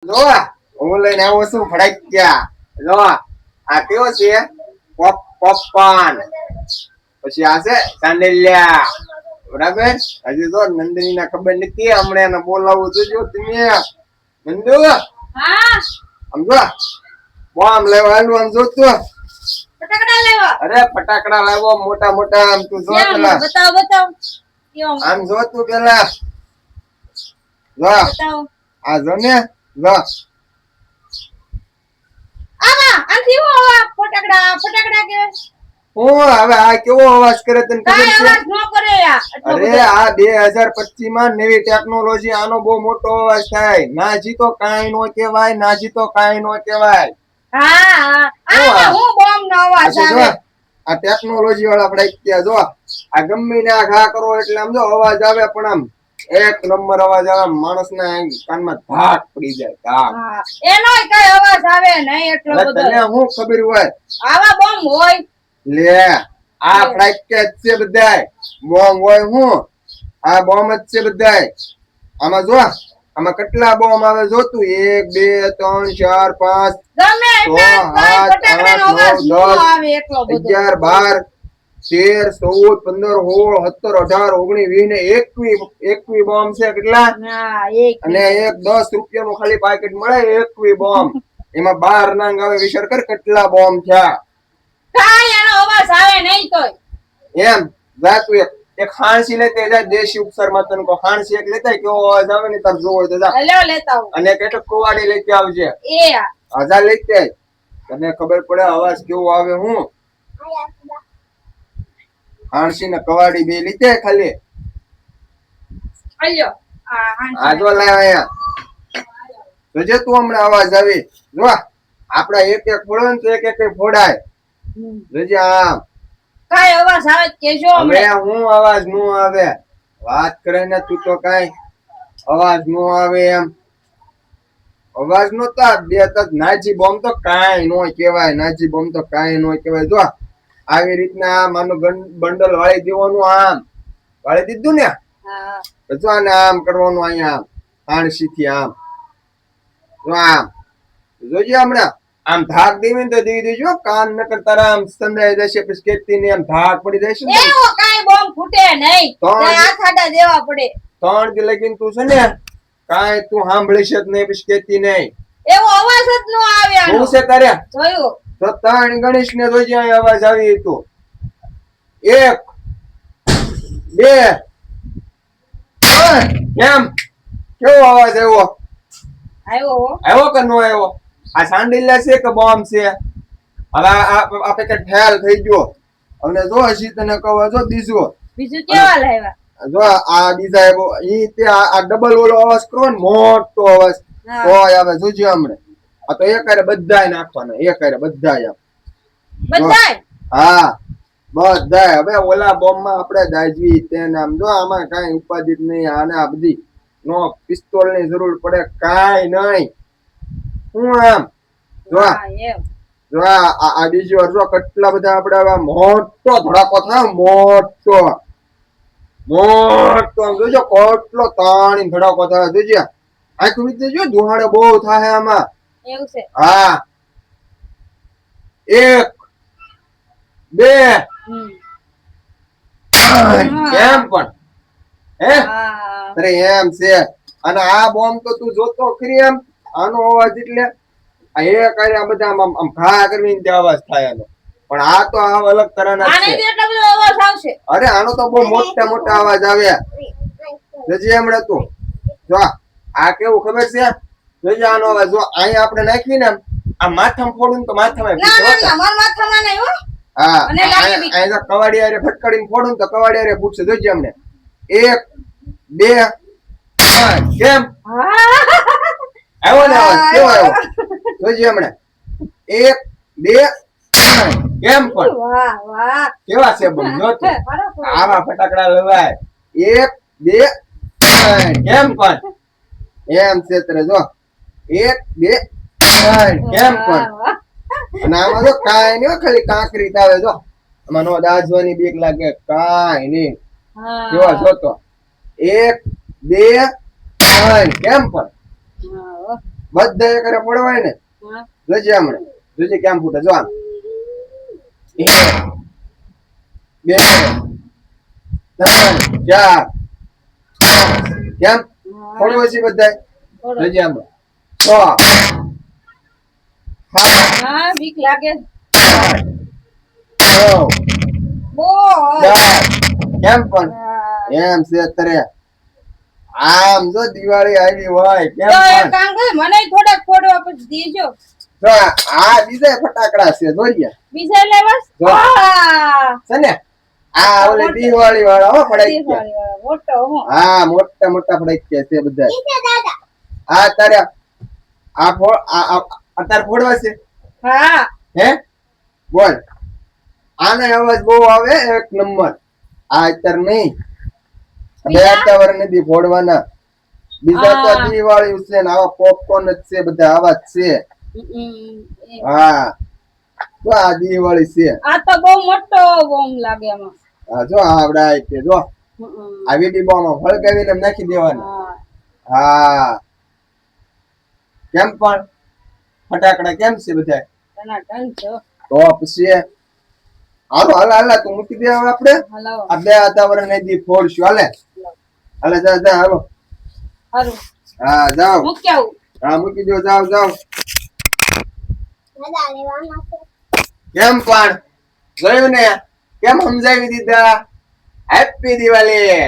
જો હું લઈને આવું છું ફડાક્યા. જો આ કેવો છે પોપકોર્ન, પછી આ છે ચાંદેલિયા. બરાબર. હજી તો નંદની ના ખબર નથી, હમણાં એને બોલાવું જોજો તમે. નંદુ હા સમજો બોમ લેવા આલું આમ જોતો. ફટાકડા લેવા. અરે ફટાકડા લાવો મોટા મોટા. આમ તું જો પેલા બતાવ બતાવ કેવો આમ જો તું પેલા જો બતાવ. આ જો ને જો આમાં આથી હું આવા ફટાકડા ફટાકડા કે હું હવે આ કેવો અવાજ કરે તને ખબર કાઈ છે? અવાજ ન કરે યાર. અરે આ 2025 માં નવી ટેકનોલોજી, આનો બહુ મોટો અવાજ થાય. નાજી તો કાઈ નો કહેવાય, નાજી તો કાઈ નો કહેવાય. હા આ હું બોમ્બ નો અવાજ અચ્છા જો આવે. આ ટેકનોલોજી વાળા આપણે ક્યાં જો આ ગમે ને આ ઘા કરો એટલે આમ જો અવાજ આવે, પણ આમ એક નંબર અવાજ આવે. માણસના કાનમાં ધાક પડી જાય, ધાક. હા એનોય કઈ અવાજ આવે નહીં એટલો એટલે બધો. તને શું ખબર હોય? આવા બોમ્બ હોય. લે આ ફ્લાઇટ જ છે બધાય. બોમ્બ હોય હું? આ બોમ્બ જ છે બધાય. આમાં જો આમાં કેટલા બોમ્બ આવે જોતું? 1 2 3 4 5 ગમે એટલા ફટાકડાનો અવાજ ન આવે એટલો બધો. 11 12 13 14 15 16 17 18 19 20 21 બોમ્બ છે. કેટલા? હા એક અને એક 10 રૂપિયાનું ખાલી પેકેટ મળે 21 બોમ્બ. એમાં 12 નાંગ આવે. વિચાર કર કેટલા બોમ્બ થયા. કાઈ એનો અવાજ આવે નહીં તોય. એમ જા તું એક ખાંસી લેતે જા. દેશી ઉપચાર માં તને કો ખાંસી એક લેતા કેવો અવાજ આવે ને તાર જોવો હોય તો જા. હેલો લેતા હું. અને કેટલો કુવાડી લેતે આવજે. એ હજાર લેતે તને ખબર પડે અવાજ કેવો આવે. હું ખાંસી ને કવાડી બે લેતે ખાલી. આલ્યો આ જો લાવ અહીંયા જોજે તું હમણાં અવાજ આવી. જો આપડા એક એક ફોડો ને તો એક એક ફોડાય. જોજે આમ કાઈ અવાજ આવે કેજો હવે અમને. હું અવાજ નો આવે વાત કરે ને તું તો કાઈ અવાજ નો આવે. એમ અવાજ નો તો બે તક નાજી બોમ્બ તો કાઈ નો કહેવાય. નાજી બોમ્બ તો કાઈ નો કહેવાય. જો આવી રીતના માનું બંડલ વાળી દેવાનું. આમ વાળી દીધું ને હા જો આને આમ કરવાનું. અહીંયા હાણસી થી આમ જો આમ જોજે હમણાં આમ ધાક દેવી ને તો દેવી દેજો. કાન ન કરતા આમ સંધાઈ જશે. પછી કેતી ને આમ ધાક પડી જશે ને એવો કાઈ બોમ્બ ફૂટે નહીં. આ ખાડા દેવા પડે. 3 દી લગીન તું છે ને કાઈ તું સાંભળીશ જ નહીં. પછી કેતી નહીં. એવો અવાજ જ ન આવે આનો. શું છે તારે? જોયું તો 3 ગણેશ ને જોજે અહીં અવાજ આવી. તું 1 2 કેમ કેવો અવાજ આવ્યો? આવ્યો કે નો આવ્યો? આ સાંડીલા છે કે બોમ્બ છે? હવે આ પેકેટ ફેલ થઈ ગયો. અને જો હજી તને કહું જો બીજું કેવા લાવ્યા? જો આ બીજા આવ્યો. ઈ તે આ ડબલ ઓલો અવાજ કરો ને મોટો અવાજ તો આવે. જોજે હમણાં આ તો એક હારે બધાય નાખવાના. એક હારે બધાય આમ બધાય. હા બધાય. હવે ઓલા બોમ્બ માં આપણે દાજવી તેને આમ જો આમાં કાઈ ઉપાધિ નહીં. આને આ બધી નો પિસ્તોલ ની જરૂર પડે કાઈ નહીં. હું આમ જો જો આ બીજી વાર જો કેટલા બધા આપણે મોટો ધડાકો થાય. મોટો આમ જોજો કેટલો તાણી ધડાકો થાય. જોજે આ તું જો ધુહાડે બહુ થાય આમાં. એવું છે. હા 1 2 કેમ પણ હે અરે એમ છે. અને આ બોમ્બ તો તું જોતો ખરી. એમ આનો અવાજ એટલે આ એક આ બધા આમ ઘા કરીને તે અવાજ થાય આનો. પણ આ તો આ અલગ તરહના છે. એટલો બધો અવાજ આવશે. અરે આનો તો બહુ મોટા મોટા અવાજ આવે. જોજે હમણાં તું જો આ કેવું ખબર છે? જોજે આનો અવાજ જો અહીંયા આપણે નાખવી ને આ માથામાં ફોડું તો માથામાં માથામાં નહીં હો. હા અહીંયા કવાડી આરે ફટકાડીને ફોડું તો કવાડી આરે ફૂટશે. જોજે હમણાં 1 2 3 કેમ આવ્યો ને અવાજ? કેવો આવ્યો? જોજે હમણાં 1 2 3 કેમ પણ વાહ વાહ કેવા છે બોલ જો તું. આવા ફટાકડા લેવાય 1 2 3 કેમ પણ એમ છે. તરે જો 1 2 3 કેમ પણ. અને આમાં જો કાઈ નહીં ખાલી કાંકરી આવે. જો આમાં નો દાજવાની બીક લાગે કાઈ નહીં. કેવા જોતો 1 2 3 કેમ પણ બધા કરે પડવાય ને હા. જોજે હમણાં જોજે કેમ ફૂટે જો આમ 1 2 3 4 કેમ ફોડવો છે બધા થોડો. જોજે હમણાં 6 7 હા બીક લાગે 9 બહુ 10 કેમ પણ હા. એમ છે અત્યારે આમ જો દિવાળી આવી હોય કેમ તો એક પણ કામ કરે મને થોડાક ફોડવા પછી દેજો જો આ બીજા ફટાકડા છે જોઈ બીજા લેવા જો. હા છે ને આ ઓલે દિવાળી વાળા હો પડાઈ દિવાળીવાળા મોટો હું હા મોટા મોટા ફટાકડા છે બધા આ તારે અત્યારે ફોડવા છે હા હે બોલ આનો અવાજ બહુ આવે એક નંબર આ અત્યારે નહીં બે બીજા? અત્યાર નથી ફોડવાના બીજા તો હા. દિવાળી છે ને આવા પોપકોર્ન જ છે બધા આવા જ છે હા તો આ દિવાળી છે આ તો બહુ મોટો બોમ્બ લાગે એમાં હા જો આવડા છે જો આ ડીબામાં ફળગાવીને નાખી દેવાના હા હા કેમ પણ ફટાકડા કેમ છે બધા એના ટન છે તો પછી હાલો હાલ હાલ તું મૂકી દે હવે આપણે હલાવો આ બે વાતાવરણ ને દી ફોડશું હાલે હાલે જા જા હાલો હારું હા જાઓ મૂકી આવું હા મૂકી દો જાઓ જાઓ કેમ પણ જોયું ને કેમ સમજાવી દીધા હેપી દિવાળી